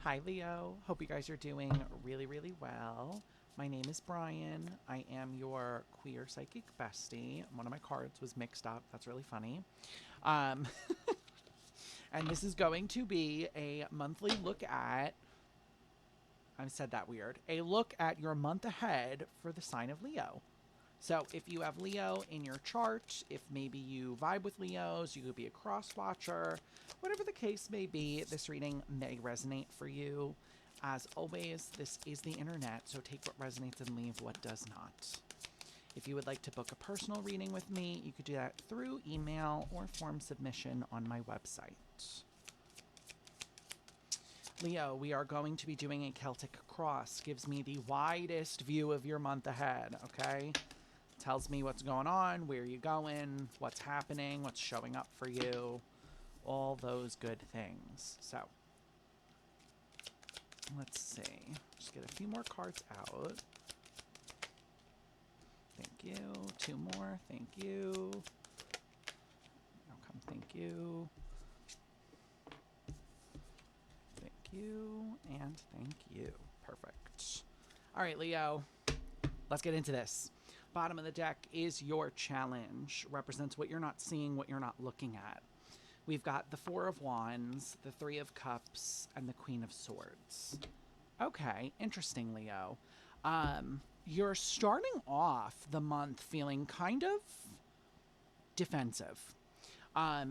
Hi, Leo. Hope you guys are doing really, really well. My name is Brian. I am your queer psychic bestie. One of my cards was mixed up. That's really funny. Um, and this is going to be a monthly look at, I said that weird, a look at your month ahead for the sign of Leo. So if you have Leo in your chart, if maybe you vibe with Leos, you could be a cross watcher, whatever the case may be, this reading may resonate for you. As always, this is the internet, so take what resonates and leave what does not. If you would like to book a personal reading with me, you could do that through email or form submission on my website. Leo, we are going to be doing a Celtic cross. Gives me the widest view of your month ahead, okay? Tells me what's going on, where you're going, what's happening, what's showing up for you, all those good things. So, let's see. Just get a few more cards out. Thank you. Two more. Thank you. Come. Thank you. Thank you. And thank you. Perfect. All right, Leo. Let's get into this. Bottom of the deck is your challenge. Represents what you're not seeing, what you're not looking at. We've got the Four of Wands, the Three of Cups, and the Queen of Swords. Okay, interesting, Leo. You're starting off the month feeling kind of defensive.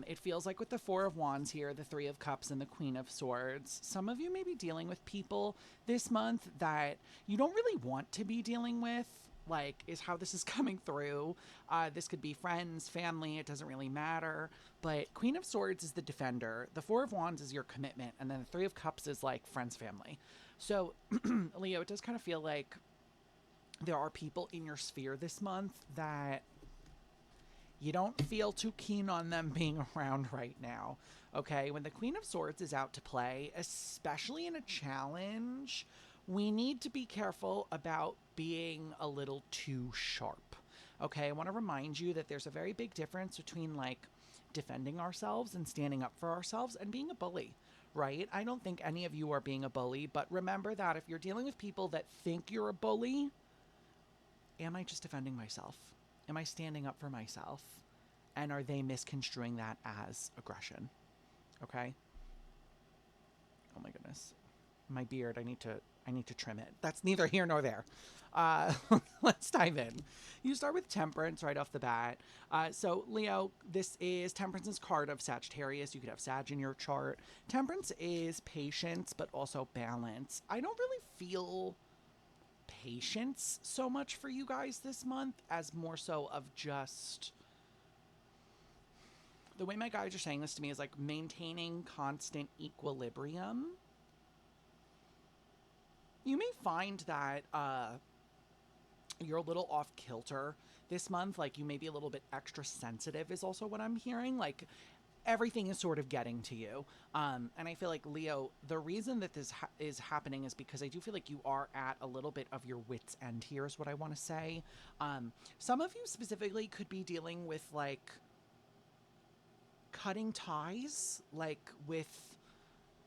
It feels like with the Four of Wands here, the Three of Cups, and the Queen of Swords, some of you may be dealing with people this month that you don't really want to be dealing with, like, is how this is coming through. This could be friends, family, it doesn't really matter. But Queen of Swords is the defender, the Four of Wands is your commitment, and then the Three of Cups is like friends, family. So, Leo, it does kind of feel like there are people in your sphere this month that you don't feel too keen on them being around right now. Okay, when the Queen of Swords is out to play, especially in a challenge, we need to be careful about being a little too sharp. Okay, I want to remind you that there's a very big difference between like defending ourselves and standing up for ourselves and being a bully, right? I don't think any of you are being a bully, but remember that if you're dealing with people that think you're a bully, am I just defending myself? Am I standing up for myself? And are they misconstruing that as aggression? Okay? Oh my goodness. My beard, I need to trim it. That's neither here nor there. Uh, let's dive in. You start with Temperance right off the bat. So, Leo, this is Temperance's card of Sagittarius. You could have Sag in your chart. Temperance is patience, but also balance. I don't really feel patience so much for you guys this month as more so of just the way my guides are saying this to me is like maintaining constant equilibrium. You may find that you're a little off kilter this month. Like you may be a little bit extra sensitive is also what I'm hearing. Like everything is sort of getting to you. And I feel like, Leo, the reason that this is happening is because I do feel like you are at a little bit of your wit's end here is what I want to say. Some of you specifically could be dealing with like cutting ties, like with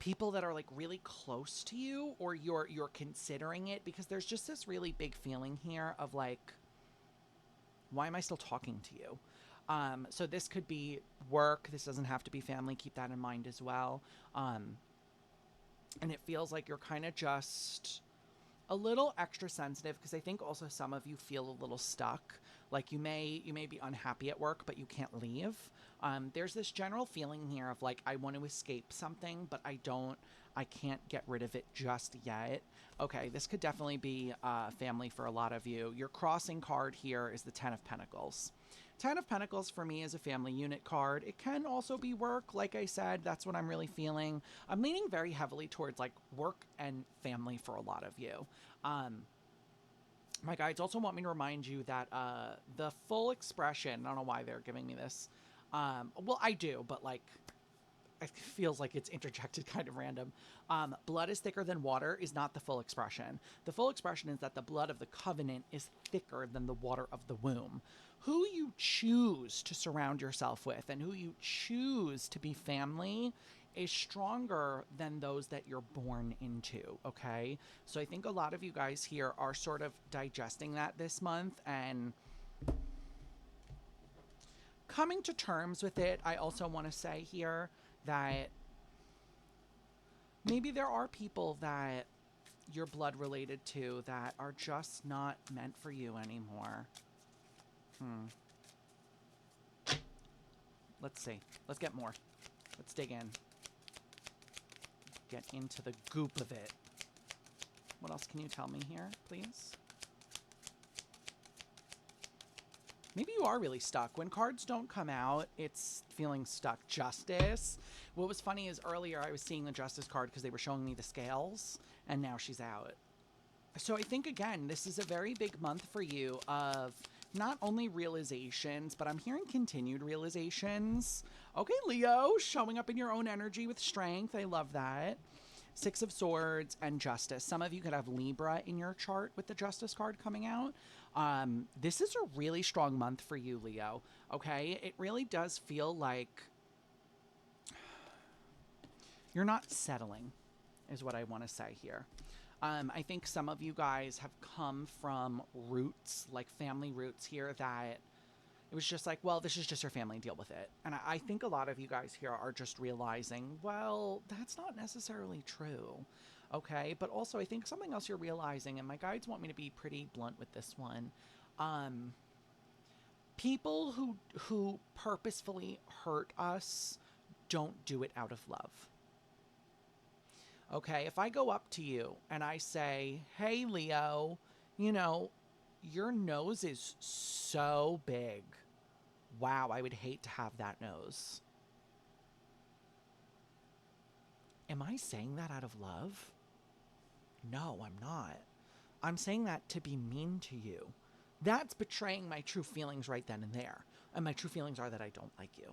people that are like really close to you, or you're considering it, because there's just this really big feeling here of like, why am I still talking to you? So this could be work. This doesn't have to be family. Keep that in mind as well. And it feels like you're kind of just a little extra sensitive, because I think also some of you feel a little stuck. Like you may be unhappy at work, but you can't leave. There's this general feeling here of like, I want to escape something, but I can't get rid of it just yet. Okay, this could definitely be family for a lot of you. Your crossing card here is the Ten of Pentacles. Ten of Pentacles for me is a family unit card. It can also be work. Like I said, that's what I'm really feeling. I'm leaning very heavily towards like work and family for a lot of you. My guides also want me to remind you that the full expression, I don't know why they're giving me this. Well, I do, but like, it feels like it's interjected kind of random. Blood is thicker than water is not the full expression. The full expression is that the blood of the covenant is thicker than the water of the womb. Who you choose to surround yourself with and who you choose to be family is stronger than those that you're born into, okay? So I think a lot of you guys here are sort of digesting that this month and coming to terms with it. I also want to say here that maybe there are people that you're blood related to that are just not meant for you anymore. Let's see. Let's get more. Let's dig in. Get into the goop of it. What else can you tell me here, please? Maybe you are really stuck. When cards don't come out, it's feeling stuck. Justice. What was funny is earlier I was seeing the Justice card because they were showing me the scales, and now she's out. So I think, again, this is a very big month for you of not only realizations, but I'm hearing continued realizations. Okay, Leo, showing up in your own energy with strength. I love that. Six of Swords and Justice. Some of you could have Libra in your chart with the Justice card coming out. This is a really strong month for you, Leo. Okay, it really does feel like you're not settling, is what I want to say here. I think some of you guys have come from roots, like family roots here, that it was just like, well, this is just your family, deal with it. And I think a lot of you guys here are just realizing, well, that's not necessarily true. Okay, but also I think something else you're realizing, and my guides want me to be pretty blunt with this one. People who purposefully hurt us don't do it out of love. Okay, if I go up to you and I say, hey, Leo, you know, your nose is so big. Wow, I would hate to have that nose. Am I saying that out of love? No, I'm not. I'm saying that to be mean to you. That's betraying my true feelings right then and there. And my true feelings are that I don't like you.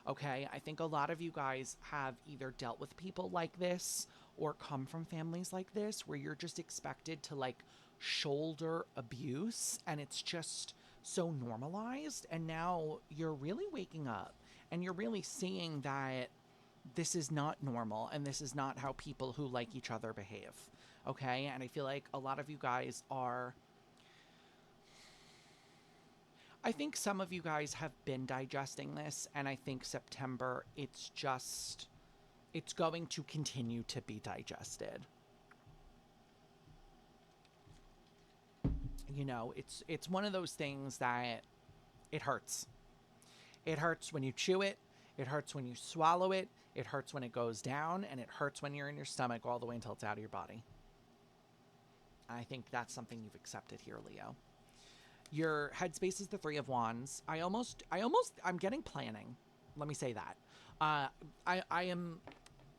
Okay, I think a lot of you guys have either dealt with people like this or come from families like this where you're just expected to like shoulder abuse and it's just so normalized. And now you're really waking up and you're really seeing that this is not normal and this is not how people who like each other behave. Okay, and I feel like a lot of you guys are... I think some of you guys have been digesting this, and I think September, it's going to continue to be digested. You know, it's one of those things that it hurts. It hurts when you chew it. It hurts when you swallow it. It hurts when it goes down, and it hurts when you're in your stomach all the way until it's out of your body. I think that's something you've accepted here, Leo. Your headspace is the Three of Wands. I'm getting planning. Let me say that. I am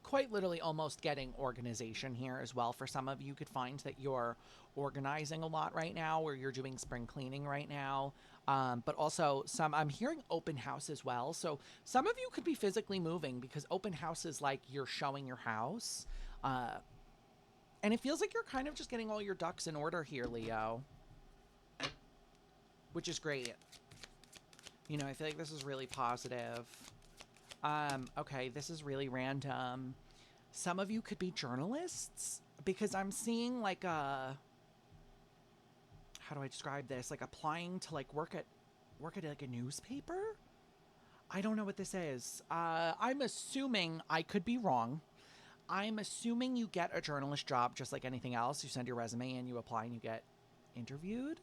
quite literally almost getting organization here as well. For some of you could find that you're organizing a lot right now, or you're doing spring cleaning right now. But also I'm hearing open house as well. So some of you could be physically moving because open house is like you're showing your house. And it feels like you're kind of just getting all your ducks in order here, Leo. Which is great. You know, I feel like this is really positive. Okay, this is really random. Some of you could be journalists because I'm seeing like a... How do I describe this? Like applying to like work at like a newspaper? I don't know what this is. I'm assuming, I could be wrong. I'm assuming you get a journalist job just like anything else. You send your resume in, you apply, and you get interviewed.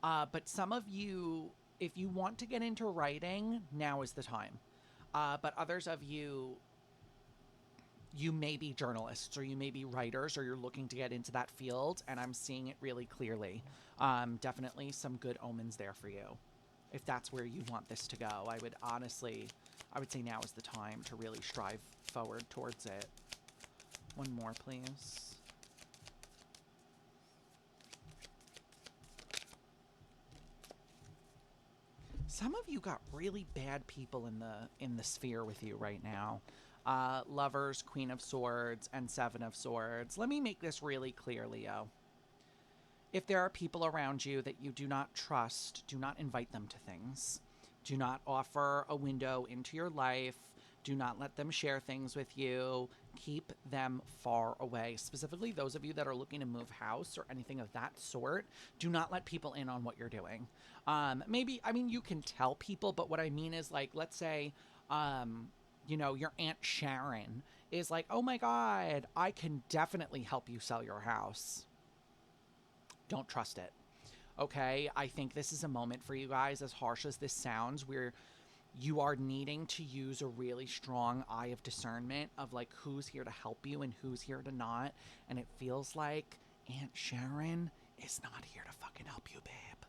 But some of you, if you want to get into writing, now is the time. But others of you, you may be journalists or you may be writers or you're looking to get into that field, and I'm seeing it really clearly. Definitely some good omens there for you. If that's where you want this to go, I would say now is the time to really strive forward towards it. One more, please. Some of you got really bad people in the sphere with you right now. Lovers, Queen of Swords, and Seven of Swords. Let me make this really clear, Leo. If there are people around you that you do not trust, do not invite them to things. Do not offer a window into your life. Do not let them share things with you. Keep them far away. Specifically, those of you that are looking to move house or anything of that sort, do not let people in on what you're doing. Maybe, I mean, you can tell people, but what I mean is, like, let's say, you know, your Aunt Sharon is like, oh my God, I can definitely help you sell your house. Don't trust it. Okay? I think this is a moment for you guys, as harsh as this sounds, where you are needing to use a really strong eye of discernment of like who's here to help you and who's here to not. And it feels like Aunt Sharon is not here to fucking help you, babe.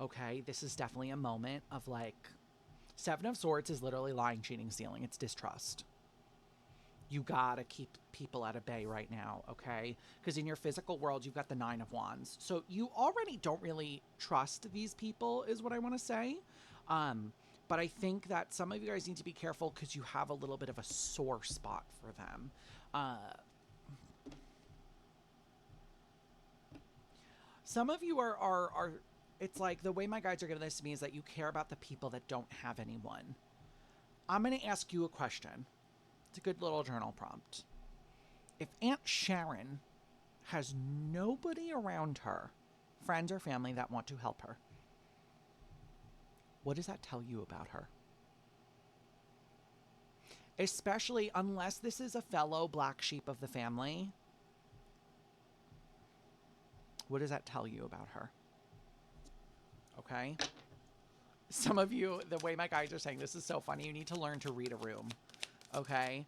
Okay? This is definitely a moment of like, Seven of Swords is literally lying, cheating, stealing. It's distrust. You gotta keep people at a bay right now, okay? Because in your physical world, you've got the Nine of Wands. So you already don't really trust these people, is what I want to say. But I think that some of you guys need to be careful because you have a little bit of a sore spot for them. Some of you are, it's like the way my guides are giving this to me is that you care about the people that don't have anyone. I'm going to ask you a question. It's a good little journal prompt. If Aunt Sharon has nobody around her, friends or family that want to help her, what does that tell you about her? Especially unless this is a fellow black sheep of the family. What does that tell you about her? Okay? Some of you, the way my guides are saying, this is so funny. You need to learn to read a room. Okay?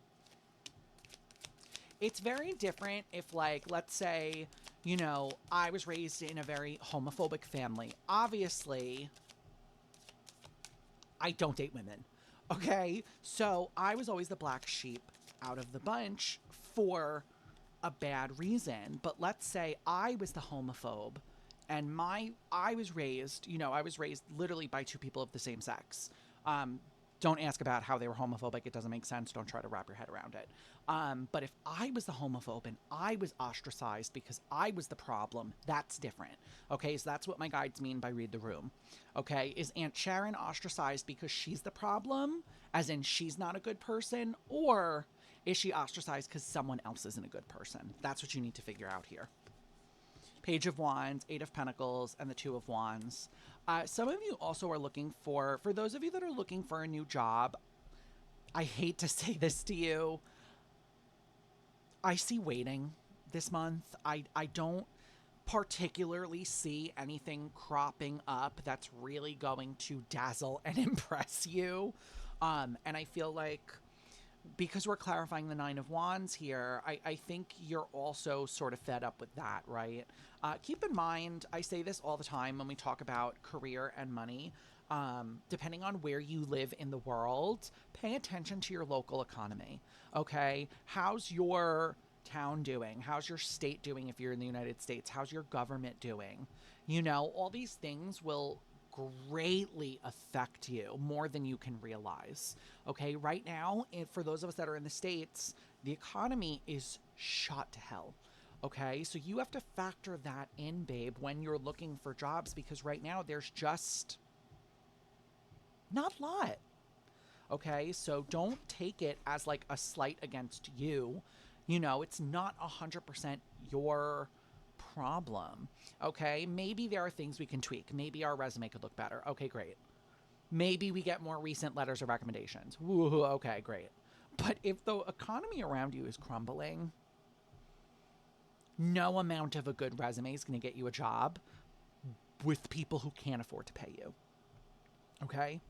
It's very different if, like, let's say, you know, I was raised in a very homophobic family. Obviously, I don't date women. Okay? So I was always the black sheep out of the bunch for a bad reason. But let's say I was the homophobe and I was raised, you know, I was raised literally by two people of the same sex. Don't ask about how they were homophobic. It doesn't make sense. Don't try to wrap your head around it. But if I was the homophobe and I was ostracized because I was the problem, that's different. Okay, so that's what my guides mean by read the room. Okay, is Aunt Sharon ostracized because she's the problem, as in she's not a good person, or is she ostracized because someone else isn't a good person? That's what you need to figure out here. Page of Wands, Eight of Pentacles, and the Two of Wands. Some of you also are looking for those of you that are looking for a new job, I hate to say this to you, I see waiting this month. I don't particularly see anything cropping up that's really going to dazzle and impress you. And I feel like because we're clarifying the Nine of Wands here, I think you're also sort of fed up with that, right? Keep in mind, I say this all the time when we talk about career and money. Depending on where you live in the world, pay attention to your local economy, okay? How's your town doing? How's your state doing if you're in the United States? How's your government doing? You know, all these things will greatly affect you more than you can realize. Okay, right now, for those of us that are in the States, the economy is shot to hell. Okay, so you have to factor that in, babe, when you're looking for jobs, because right now there's just not a lot. Okay, so don't take it as like a slight against you. You know, it's not 100% your problem. Okay, maybe there are things we can tweak. Maybe our resume could look better. Okay, great. Maybe we get more recent letters of recommendations. Woo, okay, great. But if the economy around you is crumbling, no amount of a good resume is going to get you a job with people who can't afford to pay you. Okay?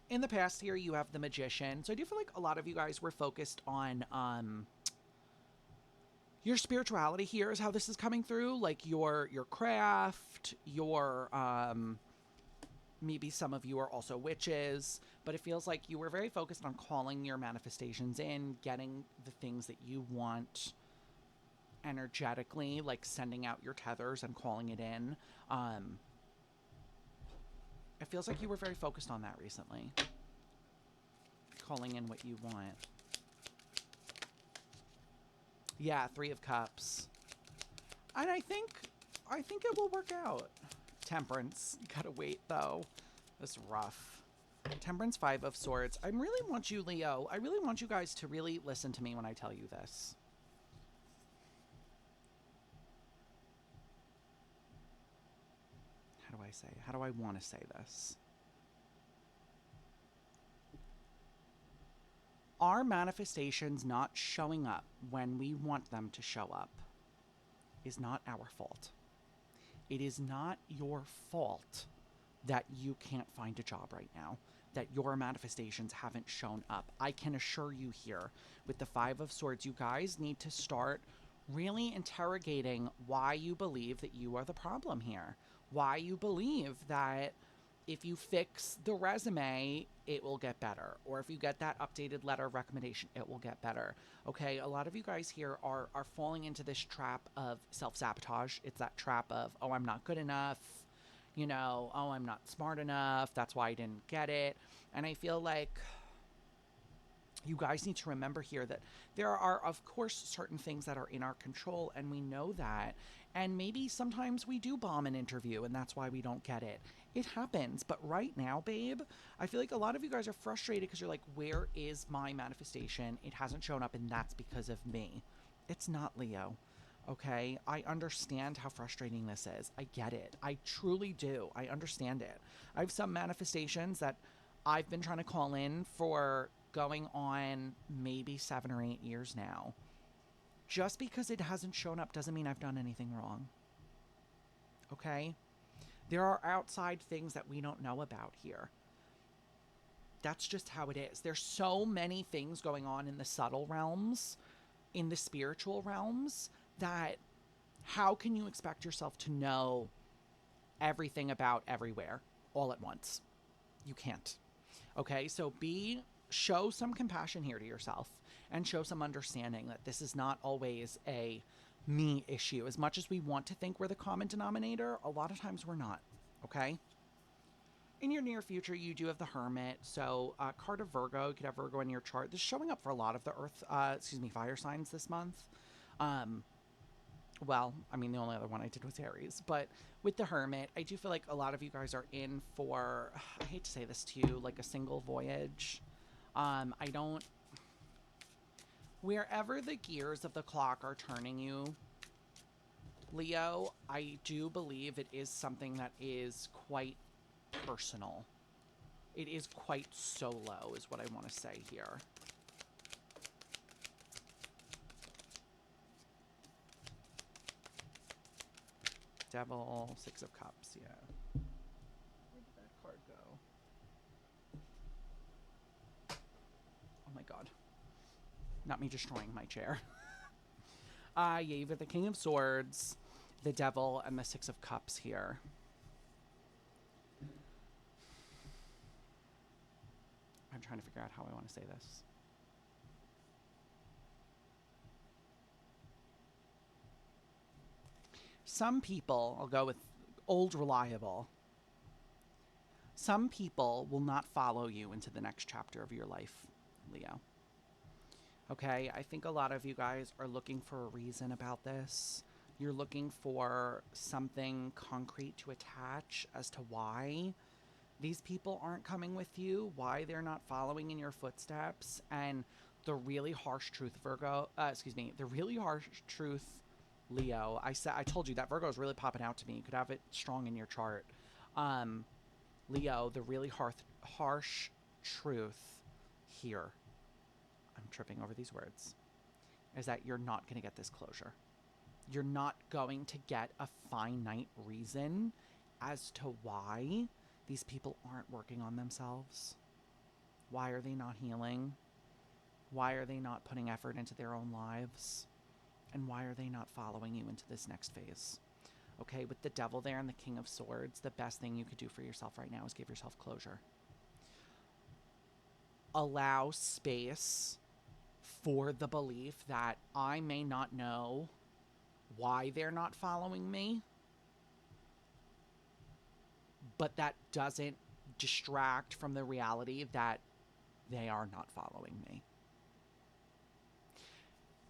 In the past here, you have the Magician. So I do feel like a lot of you guys were focused on your spirituality here is how this is coming through, like your craft, your maybe some of you are also witches, but it feels like you were very focused on calling your manifestations in, getting the things that you want energetically, like sending out your tethers and calling it in. It feels like you were very focused on that recently, calling in what you want. Yeah, Three of Cups. And I think it will work out. Temperance. You gotta wait, though. That's rough. Temperance, Five of Swords. I really want you, Leo, I really want you guys to really listen to me when I tell you this. How do I want to say this? Our manifestations not showing up when we want them to show up is not our fault. It is not your fault that you can't find a job right now, that your manifestations haven't shown up. I can assure you here, with the Five of Swords, you guys need to start really interrogating why you believe that you are the problem here. Why you believe that if you fix the resume, it will get better. Or if you get that updated letter of recommendation, it will get better. Okay, a lot of you guys here are falling into this trap of self-sabotage. It's that trap of, oh, I'm not good enough. You know, oh, I'm not smart enough. That's why I didn't get it. And I feel like you guys need to remember here that there are, of course, certain things that are in our control, and we know that. And maybe sometimes we do bomb an interview, and that's why we don't get it. It happens. But right now, babe, I feel like a lot of you guys are frustrated because you're like, where is my manifestation? It hasn't shown up, and that's because of me. It's not, Leo. Okay? I understand how frustrating this is. I get it. I truly do. I understand it. I have some manifestations that I've been trying to call in for going on maybe 7 or 8 years now. Just because it hasn't shown up doesn't mean I've done anything wrong. Okay? There are outside things that we don't know about here. That's just how it is. There's so many things going on in the subtle realms, in the spiritual realms, that how can you expect yourself to know everything about everywhere all at once? You can't. Okay? So show some compassion here to yourself and show some understanding that this is not always a me issue. As much as we want to think we're the common denominator, a lot of times we're not. Okay? In your near future, you do have the Hermit. So, card of Virgo, you could have Virgo in your chart. This is showing up for a lot of the fire signs this month. Well, I mean, the only other one I did was Aries. But with the Hermit, I do feel like a lot of you guys are in for, I hate to say this to you, like a single voyage. Wherever the gears of the clock are turning you, Leo, I do believe it is something that is quite personal. It is quite solo, is what I want to say here. Devil, Six of Cups, yeah. Where did that card go? Oh my god. Not me destroying my chair. Yeah, you've got the King of Swords, the Devil, and the Six of Cups here. I'm trying to figure out how I want to say this. Some people, I'll go with old reliable. Some people will not follow you into the next chapter of your life, Leo. Okay, I think a lot of you guys are looking for a reason about this. You're looking for something concrete to attach as to why these people aren't coming with you, why they're not following in your footsteps, and the really harsh truth, the really harsh truth, Leo. I told you that Virgo is really popping out to me. You could have it strong in your chart. Leo, the really harsh truth here, I'm tripping over these words, is that you're not going to get this closure. You're not going to get a finite reason as to why these people aren't working on themselves. Why are they not healing? Why are they not putting effort into their own lives? And why are they not following you into this next phase? Okay, with the Devil there and the King of Swords, the best thing you could do for yourself right now is give yourself closure. Allow space for the belief that I may not know why they're not following me, but that doesn't distract from the reality that they are not following me.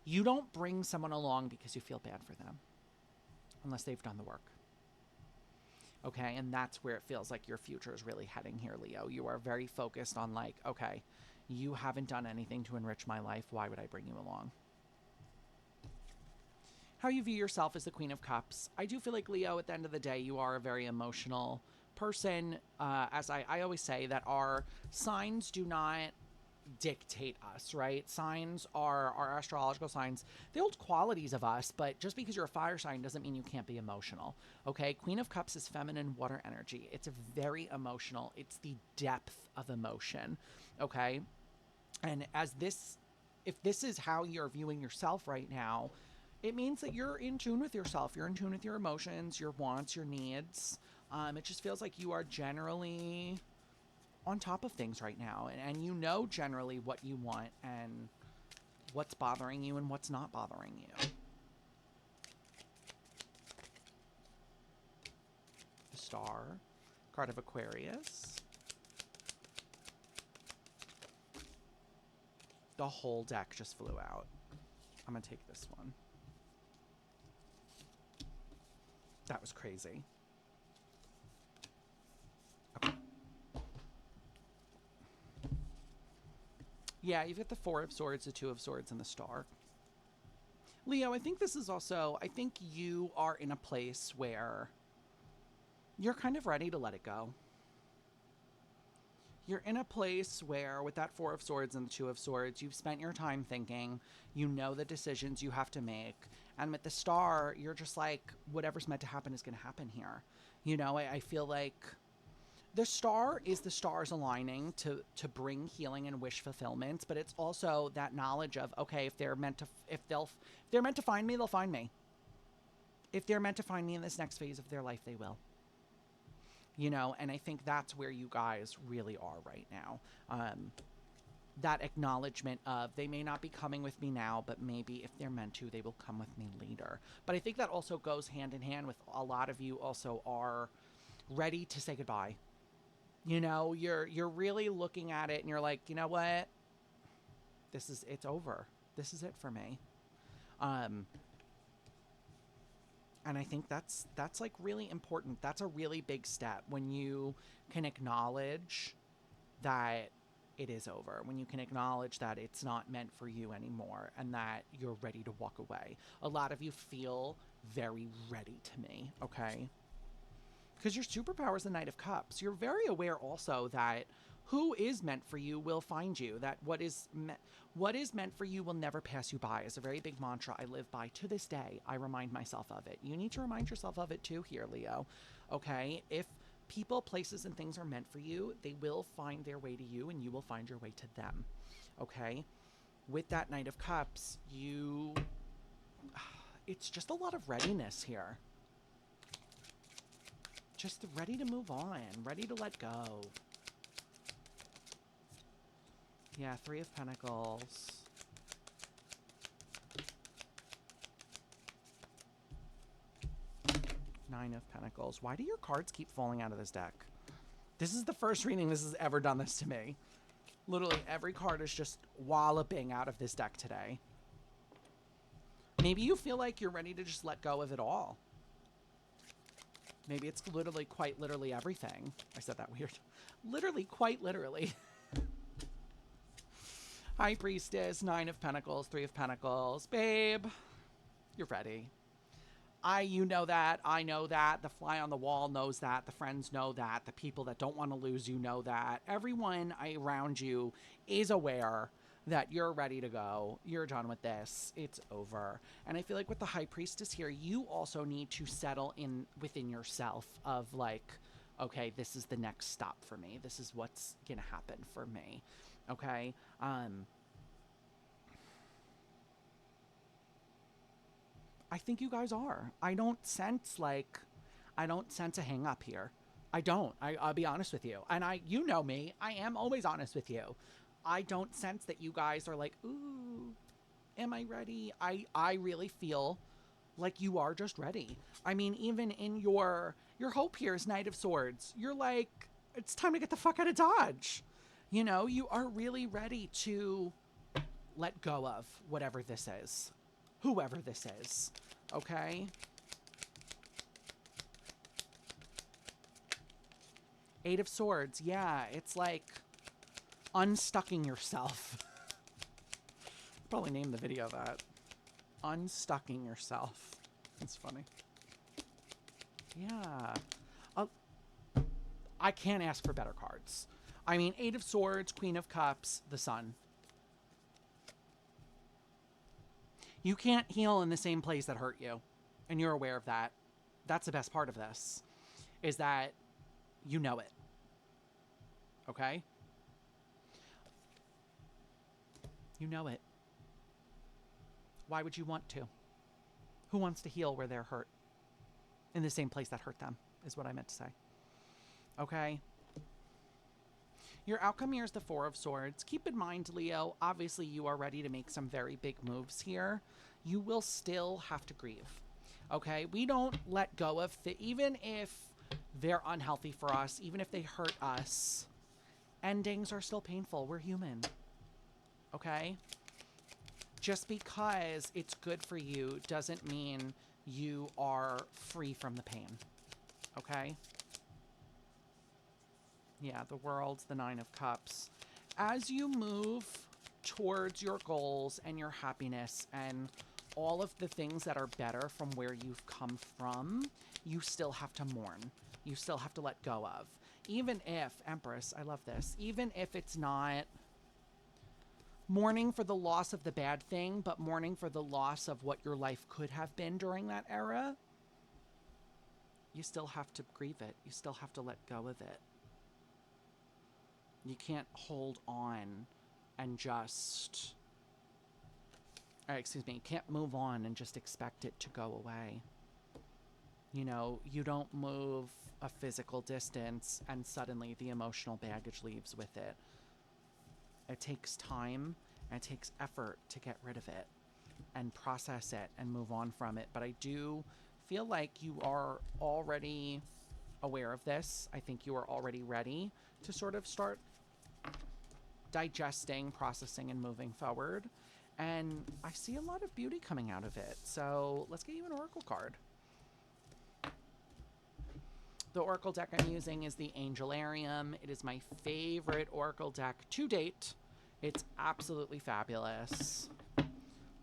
You don't bring someone along because you feel bad for them, unless they've done the work. Okay, and that's where it feels like your future is really heading here, Leo. You are very focused on, like, okay, you haven't done anything to enrich my life. Why would I bring you along? How you view yourself as the Queen of Cups. I do feel like, Leo, at the end of the day, you are a very emotional person. As I always say, that our signs do not dictate us, right? Signs are our astrological signs. They hold qualities of us, but just because you're a fire sign doesn't mean you can't be emotional. Okay? Queen of Cups is feminine water energy. It's very emotional. It's the depth of emotion. Okay? And if this is how you're viewing yourself right now, it means that you're in tune with yourself. You're in tune with your emotions, your wants, your needs. It just feels like you are generally on top of things right now, and you know generally what you want and what's bothering you and what's not bothering you. The Star, card of Aquarius. The whole deck just flew out. I'm gonna take this one. That was crazy. Okay. Yeah, you've got the Four of Swords, the Two of Swords, and the Star. Leo, I think this is also, I think you are in a place where you're kind of ready to let it go. You're in a place where, with that Four of Swords and the Two of Swords, you've spent your time thinking, you know the decisions you have to make. And with the Star, you're just like, whatever's meant to happen is going to happen here. You know, I feel like the Star is the stars aligning to bring healing and wish fulfillment, but it's also that knowledge of, okay, if they're meant to find me, they'll find me. If they're meant to find me in this next phase of their life, they will. You know, and I think that's where you guys really are right now. That acknowledgement of they may not be coming with me now, but maybe if they're meant to, they will come with me later. But I think that also goes hand in hand with a lot of you also are ready to say goodbye. You know, you're really looking at it and you're like, you know what? It's over. This is it for me. And I think that's like really important. That's a really big step when you can acknowledge that it is over, when you can acknowledge that it's not meant for you anymore and that you're ready to walk away. A lot of you feel very ready to me, okay? Because your superpower is the Knight of Cups. You're very aware also that who is meant for you will find you. That what is meant for you will never pass you by is a very big mantra I live by to this day. I remind myself of it. You need to remind yourself of it too here, Leo. Okay? If people, places, and things are meant for you, they will find their way to you and you will find your way to them. Okay? With that Knight of Cups, it's just a lot of readiness here. Just ready to move on, ready to let go. Yeah, Three of Pentacles. Nine of Pentacles. Why do your cards keep falling out of this deck? This is the first reading this has ever done this to me. Literally, every card is just walloping out of this deck today. Maybe you feel like you're ready to just let go of it all. Maybe it's literally, quite literally everything. I said that weird. Literally, quite literally. High Priestess, Nine of Pentacles, Three of Pentacles. Babe, you're ready. You know that. I know that. The fly on the wall knows that. The friends know that. The people that don't want to lose you know that. Everyone around you is aware that you're ready to go. You're done with this. It's over. And I feel like with the High Priestess here, you also need to settle in within yourself of like, okay, this is the next stop for me. This is what's going to happen for me. Okay? I think you guys are. I don't sense a hang up here. I don't. I'll be honest with you. And you know me. I am always honest with you. I don't sense that you guys are like, ooh, am I ready? I really feel like you are just ready. I mean, even in your hope here is Knight of Swords. You're like, it's time to get the fuck out of Dodge. You know, you are really ready to let go of whatever this is. Whoever this is. Okay? Eight of Swords. Yeah, it's like unstucking yourself. Probably name the video that. Unstucking yourself. It's funny. Yeah. I can't ask for better cards. I mean, Eight of Swords, Queen of Cups, the Sun. You can't heal in the same place that hurt you. And you're aware of that. That's the best part of this. Is that you know it. Okay? You know it. Why would you want to? Who wants to heal where they're hurt? In the same place that hurt them, is what I meant to say. Okay? Your outcome here is the Four of Swords. Keep in mind, Leo, obviously you are ready to make some very big moves here. You will still have to grieve. Okay? We don't let go of even if they're unhealthy for us, even if they hurt us, endings are still painful. We're human. Okay? Just because it's good for you doesn't mean you are free from the pain. Okay? Yeah, the World, the Nine of Cups. As you move towards your goals and your happiness and all of the things that are better from where you've come from, you still have to mourn. You still have to let go of. Even if, Empress, I love this, even if it's not mourning for the loss of the bad thing, but mourning for the loss of what your life could have been during that era, you still have to grieve it. You still have to let go of it. You can't hold on and just... you can't move on and just expect it to go away. You know, you don't move a physical distance and suddenly the emotional baggage leaves with it. It takes time and it takes effort to get rid of it and process it and move on from it. But I do feel like you are already aware of this. I think you are already ready to sort of start digesting, processing, and moving forward. And I see a lot of beauty coming out of it. So let's get you an oracle card. The oracle deck I'm using is the Angelarium. It is my favorite oracle deck to date. It's absolutely fabulous.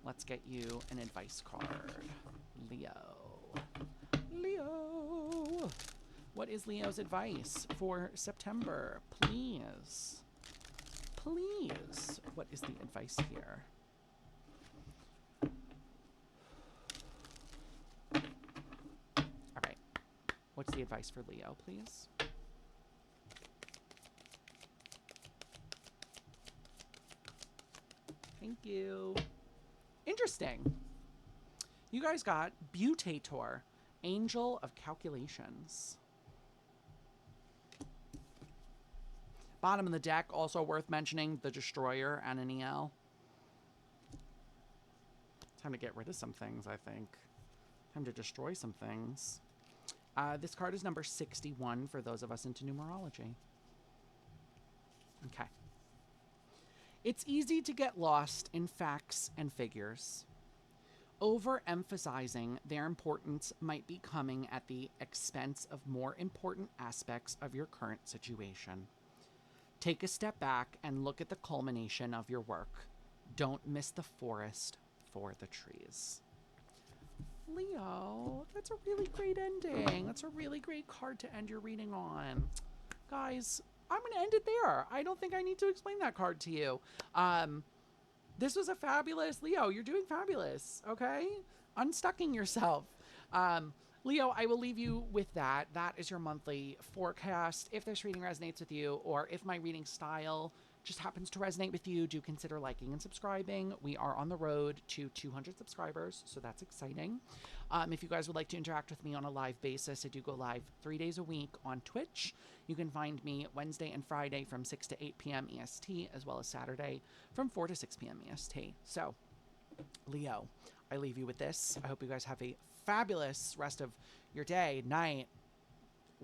Let's get you an advice card. Leo. Leo. What is Leo's advice for September? Please. Please. What is the advice here? All right. What's the advice for Leo, please? Thank you. Interesting. You guys got Butator, Angel of Calculations. Bottom of the deck, also worth mentioning, the Destroyer, Ananiel. Time to get rid of some things, I think. Time to destroy some things. This card is number 61 for those of us into numerology. Okay. It's easy to get lost in facts and figures. Overemphasizing their importance might be coming at the expense of more important aspects of your current situation. Take a step back and look at the culmination of your work. Don't miss the forest for the trees. Leo, that's a really great ending. That's a really great card to end your reading on. Guys, I'm going to end it there. I don't think I need to explain that card to you. This was a fabulous... Leo, you're doing fabulous, okay? Unstucking yourself. Leo, I will leave you with that. That is your monthly forecast. If this reading resonates with you, or if my reading style just happens to resonate with you, do consider liking and subscribing. We are on the road to 200 subscribers, so that's exciting. If you guys would like to interact with me on a live basis, I do go live 3 days a week on Twitch. You can find me Wednesday and Friday from 6 to 8 p.m. EST, as well as Saturday from 4 to 6 p.m. EST. So, Leo, I leave you with this. I hope you guys have a fabulous rest of your day, night,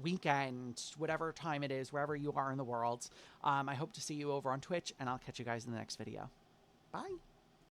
weekend, whatever time it is, wherever you are in the world. I hope to see you over on Twitch, and I'll catch you guys in the next video. Bye.